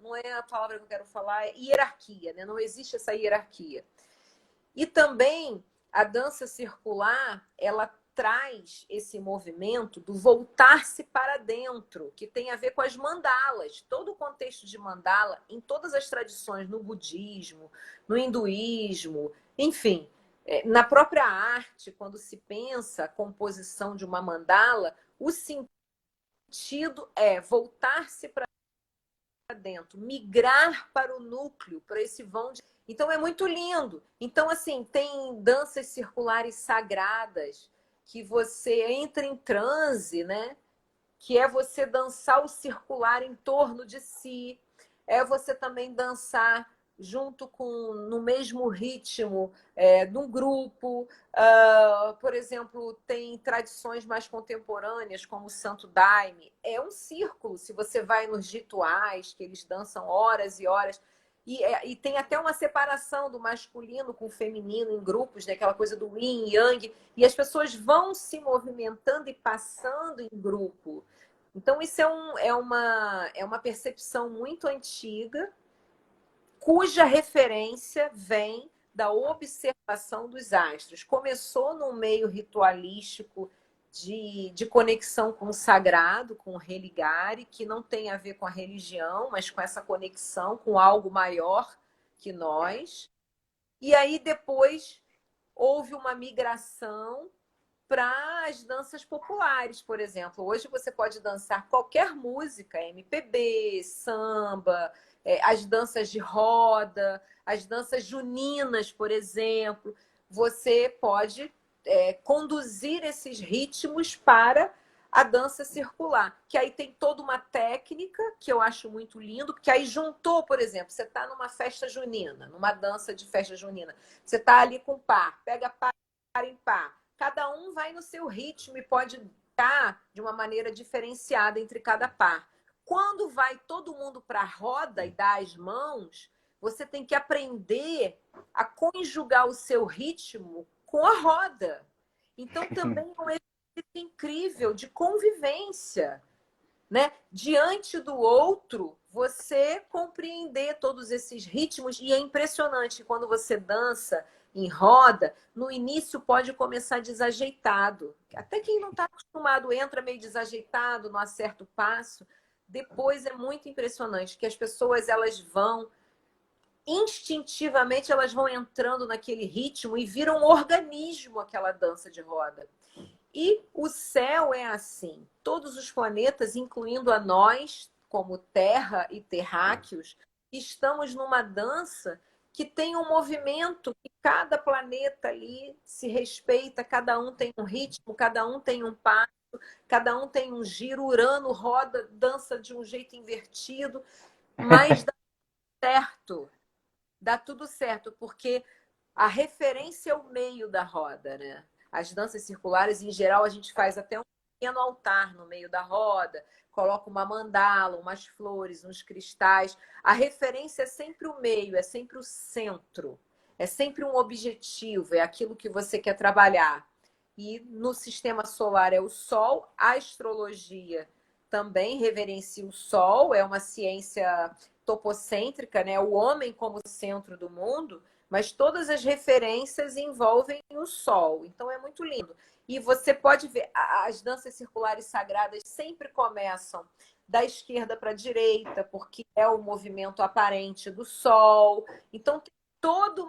não é a palavra que eu quero falar, é hierarquia, né? Não existe essa hierarquia. E também a dança circular, ela traz esse movimento do voltar-se para dentro, que tem a ver com as mandalas. Todo o contexto de mandala, em todas as tradições, no budismo, no hinduísmo, enfim, na própria arte, quando se pensa a composição de uma mandala, o sentido é voltar-se para dentro, migrar para o núcleo, para esse vão de... Então é muito lindo. Então, assim, tem danças circulares sagradas que você entra em transe, né? Que é você dançar o circular em torno de si. É você também dançar junto com no mesmo ritmo de um grupo. Por exemplo, tem tradições mais contemporâneas, como o Santo Daime. É um círculo, se você vai nos rituais, que eles dançam horas e horas. E tem até uma separação do masculino com o feminino em grupos, né? Aquela coisa do yin e yang. E as pessoas vão se movimentando e passando em grupo. Então, isso é uma percepção muito antiga, cuja referência vem da observação dos astros. Começou num meio ritualístico de conexão com o sagrado, com o religare, que não tem a ver com a religião, mas com essa conexão com algo maior que nós. E aí depois houve uma migração para as danças populares, por exemplo. Hoje você pode dançar qualquer música, MPB, samba, as danças de roda, as danças juninas, por exemplo. Você pode conduzir esses ritmos para a dança circular, que aí tem toda uma técnica que eu acho muito lindo, porque aí juntou, por exemplo, você está numa festa junina, numa dança de festa junina, você está ali com par, pega par em par, cada um vai no seu ritmo e pode estar de uma maneira diferenciada entre cada par. Quando vai todo mundo para a roda e dá as mãos, você tem que aprender a conjugar o seu ritmo com a roda. Então, também é um exercício incrível de convivência, né? Diante do outro, você compreender todos esses ritmos. E é impressionante quando você dança em roda, no início pode começar desajeitado. Até quem não está acostumado entra meio desajeitado, não acerta o passo. Depois é muito impressionante que as pessoas elas vão instintivamente elas vão entrando naquele ritmo e viram um organismo aquela dança de roda. E o céu é assim. Todos os planetas, incluindo a nós, como Terra e terráqueos, estamos numa dança que tem um movimento que cada planeta ali se respeita, cada um tem um ritmo, cada um tem um passo, cada um tem um giro. Urano roda, dança de um jeito invertido, mas dá certo. Dá tudo certo, porque a referência é o meio da roda, né? As danças circulares, em geral, a gente faz até um pequeno altar no meio da roda, coloca uma mandala, umas flores, uns cristais. A referência é sempre o meio, é sempre o centro, é sempre um objetivo, é aquilo que você quer trabalhar. E no sistema solar é o Sol, a astrologia também reverencia o Sol, é uma ciência topocêntrica, né? O homem como centro do mundo, mas todas as referências envolvem o Sol. Então é muito lindo. E você pode ver, as danças circulares sagradas sempre começam da esquerda para a direita, porque é o movimento aparente do Sol. Então tem todo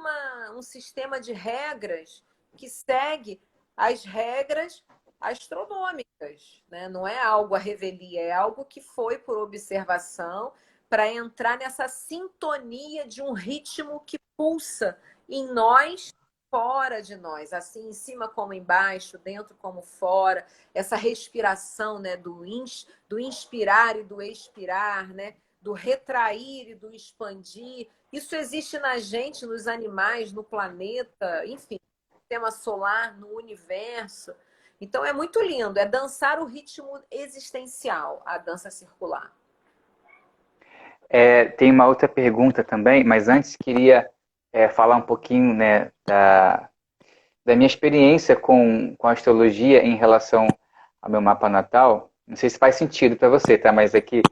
um sistema de regras que segue as regras astronômicas, né? Não é algo à revelia, é algo que foi por observação para entrar nessa sintonia de um ritmo que pulsa em nós, fora de nós, assim em cima como embaixo, dentro como fora, essa respiração, né, do inspirar e do expirar, né, do retrair e do expandir. Isso existe na gente, nos animais, no planeta, enfim, no sistema solar, no universo. Então é muito lindo, é dançar o ritmo existencial, a dança circular. Tem uma outra pergunta também, mas antes queria falar um pouquinho, né, da minha experiência com a astrologia em relação ao meu mapa natal. Não sei se faz sentido para você, tá? Mas aqui,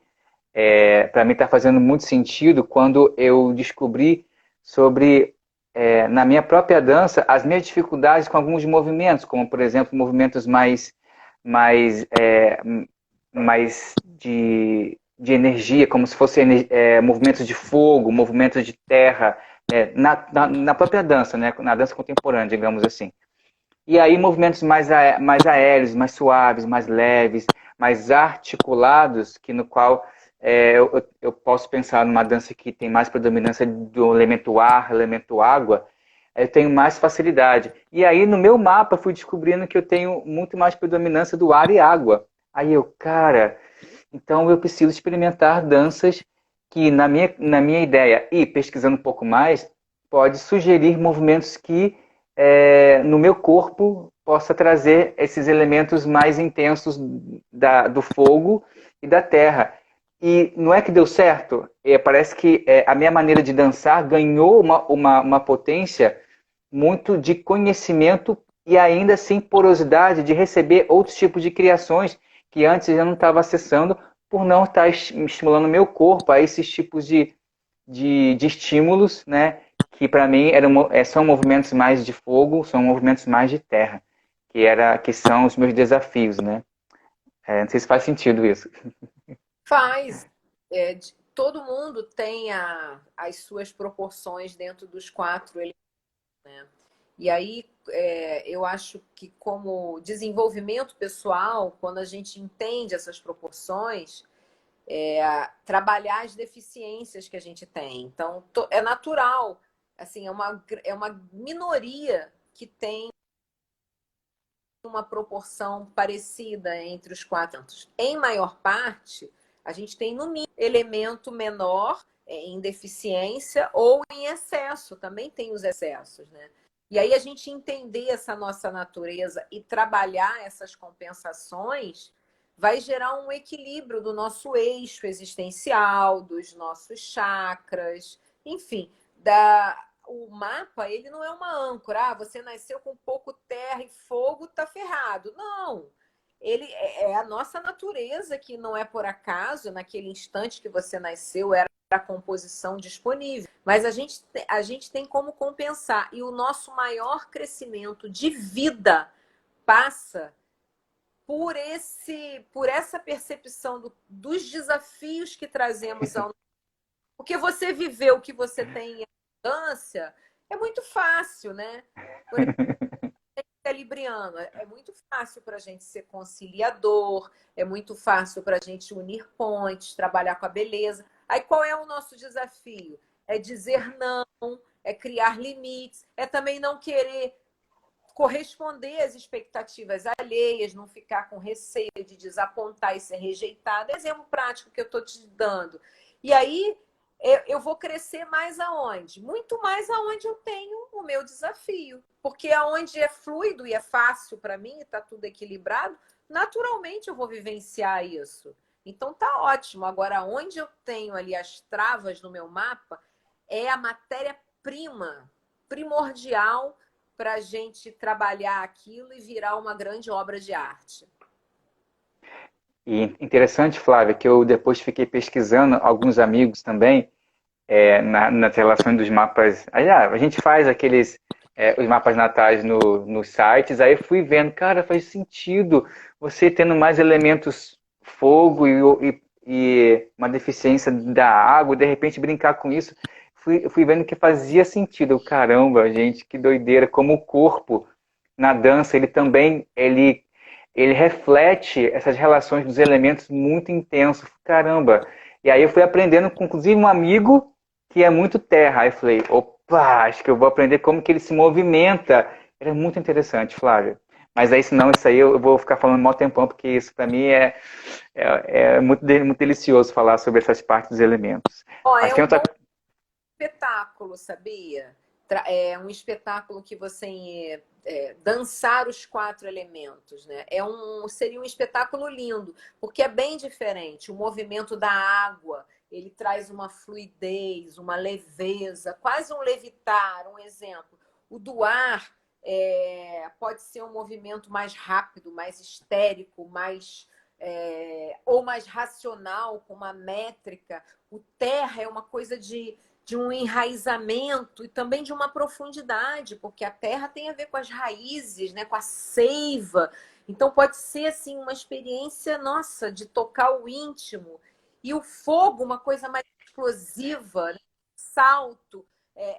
para mim está fazendo muito sentido quando eu descobri sobre, na minha própria dança, as minhas dificuldades com alguns movimentos, como, por exemplo, movimentos mais, mais de energia, como se fossem movimentos de fogo, movimentos de terra, na própria dança, né? Na dança contemporânea, digamos assim. E aí movimentos mais aéreos, mais suaves, mais leves, mais articulados, que no qual eu posso pensar numa dança que tem mais predominância do elemento ar, elemento água, eu tenho mais facilidade. E aí no meu mapa fui descobrindo que eu tenho muito mais predominância do ar e água. Aí eu, cara, então eu preciso experimentar danças que, na minha ideia, e pesquisando um pouco mais, pode sugerir movimentos que no meu corpo possa trazer esses elementos mais intensos do fogo e da terra. E não é que deu certo, parece que a minha maneira de dançar ganhou uma potência muito de conhecimento e ainda assim porosidade de receber outros tipos de criações que antes eu não estava acessando por não estar estimulando meu corpo a esses tipos de estímulos, né? Que para mim são movimentos mais de fogo, são movimentos mais de terra, que são os meus desafios, né? Não sei se faz sentido isso. Faz. Todo mundo tem as suas proporções dentro dos quatro elementos, né? E aí, eu acho que como desenvolvimento pessoal, quando a gente entende essas proporções, trabalhar as deficiências que a gente tem. Então, é natural, assim, é uma minoria que tem uma proporção parecida entre os quatro. Em maior parte, a gente tem no mínimo elemento menor em deficiência ou em excesso, também tem os excessos, né? E aí a gente entender essa nossa natureza e trabalhar essas compensações vai gerar um equilíbrio do nosso eixo existencial, dos nossos chakras, enfim, o mapa, ele não é uma âncora. Ah, você nasceu com pouco terra e fogo, tá ferrado. Não. Ele é a nossa natureza que não é por acaso, naquele instante que você nasceu, era a composição disponível. Mas a gente tem como compensar. E o nosso maior crescimento de vida passa por essa percepção dos desafios que trazemos ao. Porque você viveu o que você tem em abundância, é muito fácil, né? Por exemplo, é libriano, é muito fácil para a gente ser conciliador, é muito fácil para a gente unir pontes, trabalhar com a beleza. Aí qual é o nosso desafio? É dizer não, é criar limites, é também não querer corresponder às expectativas alheias, não ficar com receio de desapontar e ser rejeitado. Exemplo prático que eu estou te dando. E aí eu vou crescer mais aonde? Muito mais aonde eu tenho o meu desafio. Porque aonde é fluido e é fácil para mim, está tudo equilibrado, naturalmente eu vou vivenciar isso. Então tá ótimo. Agora, onde eu tenho ali as travas no meu mapa, é a matéria-prima primordial para a gente trabalhar aquilo e virar uma grande obra de arte. E interessante, Flávia, que eu depois fiquei pesquisando alguns amigos também nas relações dos mapas. Aí, a gente faz os mapas natais nos sites, aí eu fui vendo, cara, faz sentido você tendo mais elementos fogo e uma deficiência da água, de repente brincar com isso. Fui vendo que fazia sentido. Caramba, gente, que doideira, como o corpo na dança, ele reflete essas relações dos elementos muito intenso. Caramba! E aí eu fui aprendendo com, inclusive, um amigo que é muito terra. Aí eu falei, opa, acho que eu vou aprender como que ele se movimenta. Era muito interessante, Flávia. Mas aí, senão, isso aí eu vou ficar falando mal tempão, porque isso para mim é muito delicioso falar sobre essas partes dos elementos. Ó, Mas é tem um outra. bom espetáculo, sabia? É um espetáculo que você dançar os quatro elementos, né? Seria um espetáculo lindo, porque é bem diferente. O movimento da água, ele traz uma fluidez, uma leveza, quase um levitar, um exemplo. O do ar pode ser um movimento mais rápido, mais histérico, ou mais racional, com uma métrica. O terra é uma coisa de um enraizamento e também de uma profundidade, porque a terra tem a ver com as raízes, né, com a seiva. Então pode ser assim uma experiência nossa de tocar o íntimo. E o fogo, uma coisa mais explosiva, né? Salto,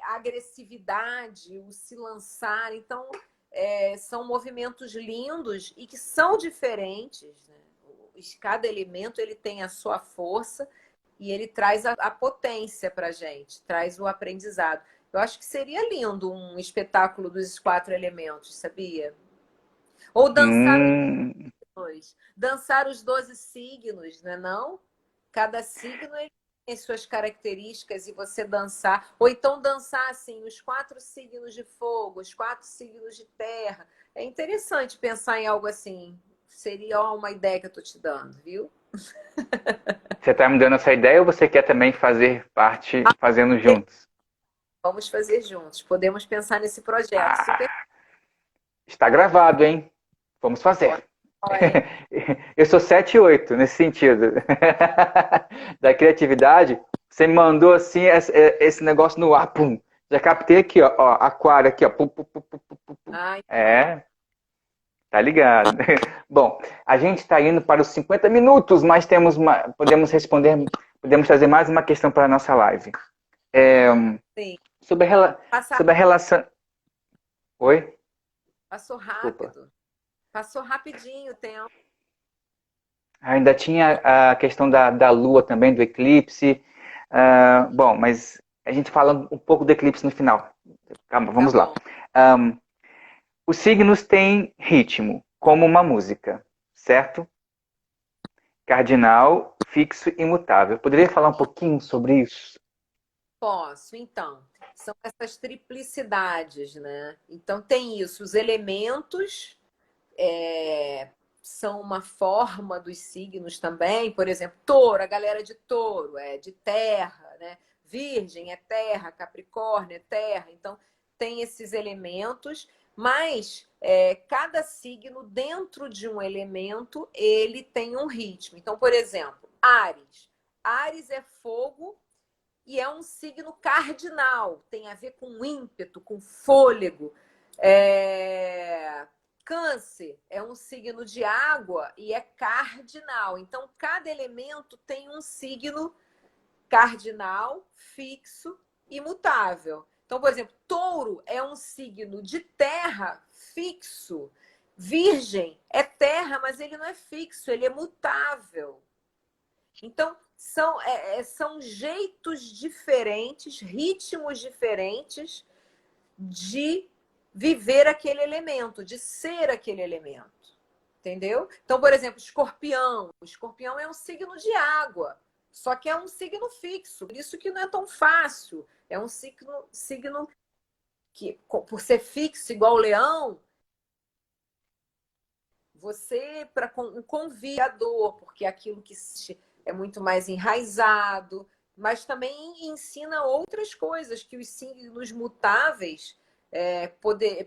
agressividade, o se lançar. Então são movimentos lindos e que são diferentes, né? Cada elemento ele tem a sua força e ele traz a potência para a gente, traz o aprendizado. Eu acho que seria lindo um espetáculo dos quatro elementos, sabia? Ou Hum, dançar os 12 signos, né não? Cada signo as suas características e você dançar, ou então dançar assim, os 4 signos de fogo, os 4 signos de terra. É interessante pensar em algo assim. Seria uma ideia que eu estou te dando, viu? Você está me dando essa ideia ou você quer também fazer parte fazendo juntos? Vamos fazer juntos. Podemos pensar nesse projeto. Super Ah, está gravado, hein? Vamos fazer. legal, hein? Eu sou 7 e 8 nesse sentido. Da criatividade, você me mandou assim esse negócio no ar, pum. Já captei aqui, ó, aquário aqui, ó. Pum, pum, pum, pum, pum, pum. Ai, É, tá ligado. Bom, a gente está indo para os 50 minutos, mas podemos responder, podemos trazer mais uma questão para a nossa live. É, sim. sobre, Passa, sobre a relação. Oi? passou Desculpa. rápido. Passou rapidinho o tempo. Ainda tinha a questão da Lua também, do eclipse. Bom, mas a gente fala um pouco do eclipse no final. Calma, Tá vamos lá. bom. Um, os signos têm ritmo, como uma música, certo? Cardinal, fixo e imutável. Poderia falar um pouquinho sobre isso? Posso, então. São essas triplicidades, né? Então tem isso, os elementos são uma forma dos signos também. Por exemplo, touro, a galera de touro é de terra, né? Virgem é terra, Capricórnio é terra. Então, tem esses elementos, mas cada signo, dentro de um elemento, ele tem um ritmo. Então, por exemplo, Áries. Áries é fogo e é um signo cardinal, tem a ver com ímpeto, com fôlego. Câncer é um signo de água e é cardinal. Então, cada elemento tem um signo cardinal, fixo e mutável. Então, por exemplo, touro é um signo de terra fixo. Virgem é terra, mas ele não é fixo, ele é mutável. Então, são jeitos diferentes, ritmos diferentes de viver aquele elemento, de ser aquele elemento. Entendeu? Então, por exemplo, escorpião. O escorpião é um signo de água, só que é um signo fixo, por isso que não é tão fácil. É um signo que, por ser fixo igual o leão, você, para um convidador, porque é aquilo que é muito mais enraizado, mas também ensina outras coisas que os signos mutáveis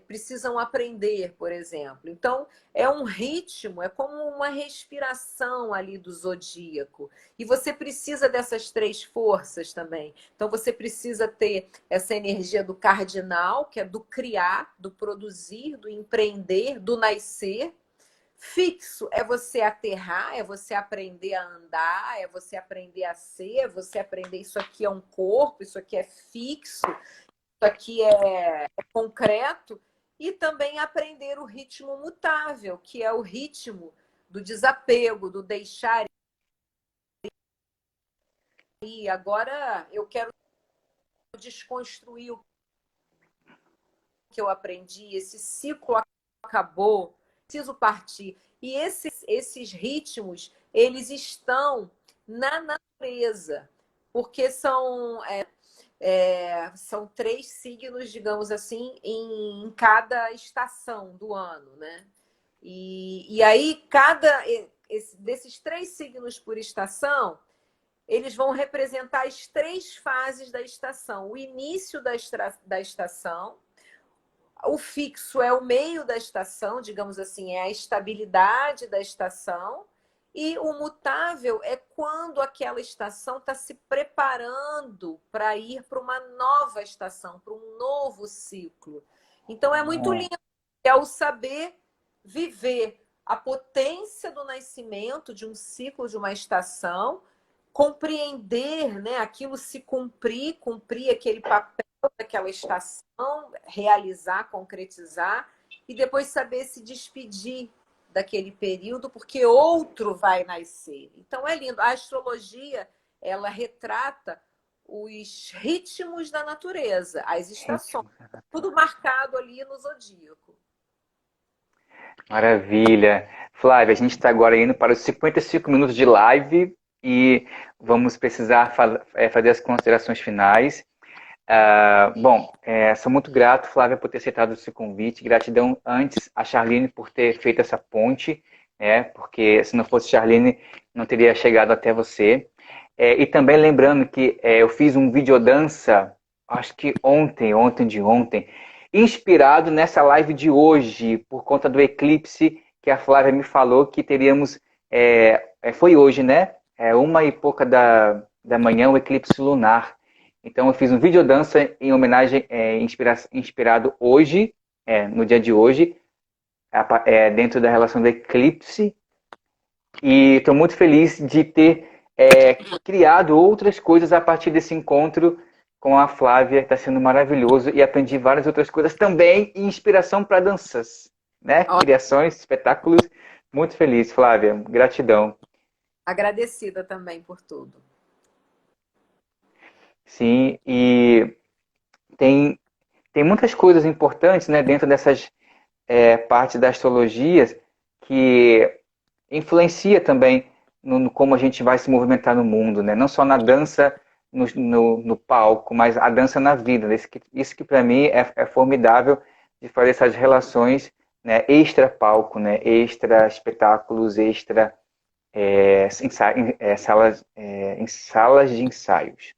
precisam aprender, por exemplo. Então, é um ritmo, é como uma respiração ali do zodíaco. E você precisa dessas 3 forças também. Então, você precisa ter essa energia do cardinal, que é do criar, do produzir, do empreender, do nascer. Fixo é você aterrar, é você aprender a andar, é você aprender a ser, é você aprender isso aqui é um corpo, isso aqui é fixo, isso aqui é concreto, e também aprender o ritmo mutável, que é o ritmo do desapego, do deixar ir. Agora eu quero desconstruir o que eu aprendi, esse ciclo acabou, preciso partir. E esses ritmos, eles estão na natureza, porque são 3 signos, digamos assim, em cada estação do ano, né? E aí, desses 3 signos por estação, eles vão representar as 3 fases da estação. O início da estação, o fixo é o meio da estação, digamos assim, é a estabilidade da estação, e o mutável é quando aquela estação está se preparando para ir para uma nova estação, para um novo ciclo. Então é muito lindo, é o saber viver a potência do nascimento de um ciclo, de uma estação, compreender, né, aquilo se cumprir aquele papel daquela estação, realizar, concretizar, e depois saber se despedir daquele período, porque outro vai nascer. Então é lindo. A astrologia, ela retrata os ritmos da natureza, as estações, Ritmo. tudo marcado ali no zodíaco. Maravilha. Flávia, a gente está agora indo para os 55 minutos de live e vamos precisar fazer as considerações finais. Bom, sou muito grato, Flávia, por ter aceitado esse convite. Gratidão antes a Charline por ter feito essa ponte, né? Porque se não fosse Charline, não teria chegado até você. E também lembrando que eu fiz um videodança, acho que ontem de ontem, inspirado nessa live de hoje, por conta do eclipse que a Flávia me falou que teríamos. Foi hoje, né? 1h pouca da manhã, o eclipse lunar. Então eu fiz um videodança em homenagem, inspirado hoje, no dia de hoje, dentro da relação do eclipse. E estou muito feliz de ter criado outras coisas a partir desse encontro com a Flávia. Está sendo maravilhoso e aprendi várias outras coisas também e inspiração para danças, né? Criações, espetáculos. Muito feliz, Flávia. Gratidão. Agradecida também por tudo. Sim, e tem, tem muitas coisas importantes, né, dentro dessas partes da astrologia que influencia também no como a gente vai se movimentar no mundo, né? Não só na dança, no palco, mas a dança na vida. Isso que para mim é formidável de fazer essas relações, né, extra palco, né, extra espetáculos, extra em salas de ensaios.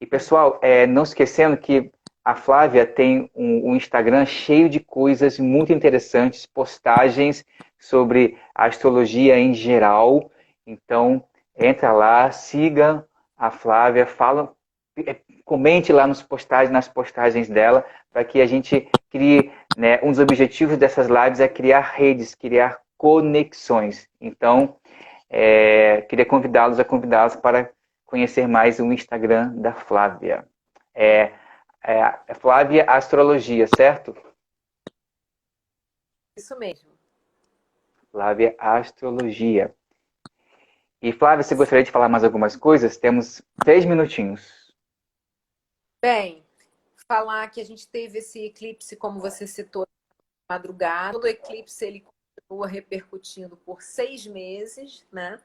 E pessoal, não esquecendo que a Flávia tem um Instagram cheio de coisas muito interessantes, postagens sobre a astrologia em geral. Então, entra lá, siga a Flávia, comente lá nas postagens dela, para que a gente crie, né, um dos objetivos dessas lives é criar redes, criar conexões. Então, queria convidá-los para conhecer mais o Instagram da Flávia. Flávia Astrologia, certo? Isso mesmo. Flávia Astrologia. E Flávia, você gostaria de falar mais algumas coisas? Temos 3 minutinhos. Bem, falar que a gente teve esse eclipse, como você citou, madrugada. Todo eclipse ele continua repercutindo por 6 meses, né?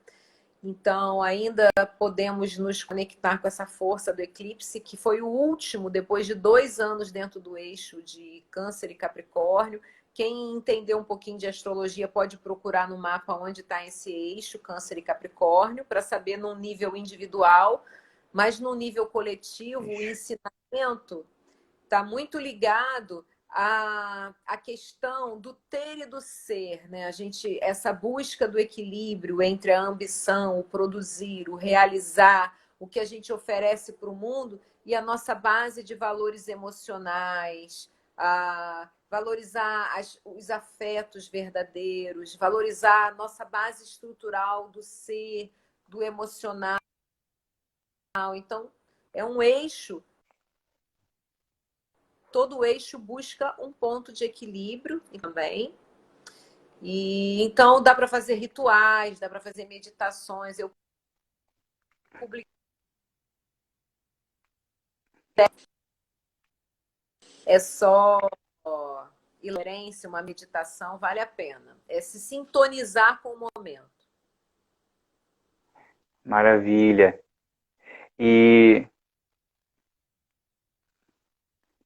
Então, ainda podemos nos conectar com essa força do eclipse, que foi o último, depois de 2 anos dentro do eixo de Câncer e Capricórnio. Quem entender um pouquinho de astrologia pode procurar no mapa onde está esse eixo, Câncer e Capricórnio, para saber num nível individual, mas no nível coletivo, o ensinamento está muito ligado à questão do ter e do ser, né? Essa busca do equilíbrio entre a ambição, o produzir, o realizar, o que a gente oferece para o mundo e a nossa base de valores emocionais, valorizar os afetos verdadeiros, valorizar a nossa base estrutural do ser, do emocional. Então, é um eixo. Todo eixo busca um ponto de equilíbrio também. E então dá para fazer rituais, dá para fazer meditações. Eu publiquei. É só ilerência, uma meditação, vale a pena. É se sintonizar com o momento. Maravilha. E,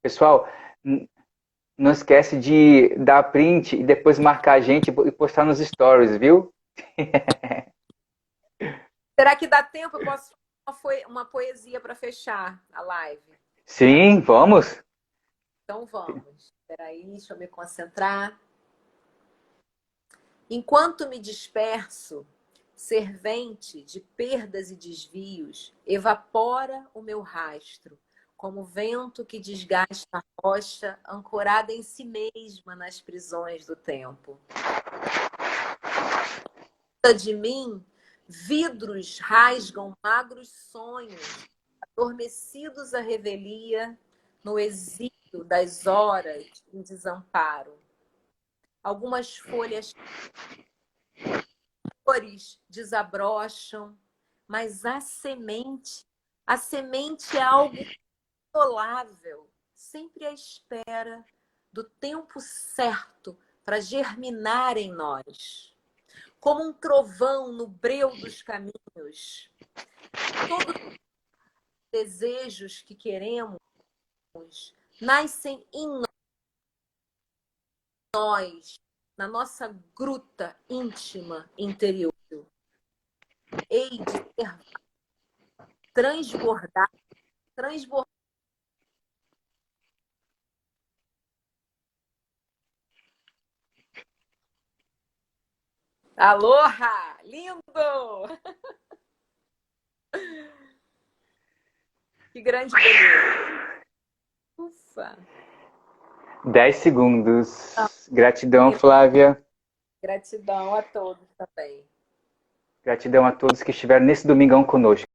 pessoal, não esquece de dar print e depois marcar a gente e postar nos stories, viu? Será que dá tempo? Eu posso fazer uma poesia para fechar a live? Sim, vamos. Então vamos. Espera aí, deixa eu me concentrar. Enquanto me disperso, servente de perdas e desvios, evapora o meu rastro, como vento que desgasta a rocha ancorada em si mesma nas prisões do tempo. De mim, vidros rasgam magros sonhos, adormecidos à revelia, no exílio das horas em desamparo. Algumas folhas desabrocham, mas a semente é algo isolável, sempre à espera do tempo certo para germinar em nós. Como um trovão no breu dos caminhos, Todos os desejos que queremos nascem em nós, na nossa gruta íntima interior. Hei de ser transbordar. Aloha! Lindo! Que grande beleza. Ufa! 10 segundos. Gratidão, Flávia. Gratidão a todos também. Gratidão a todos que estiveram nesse domingão conosco.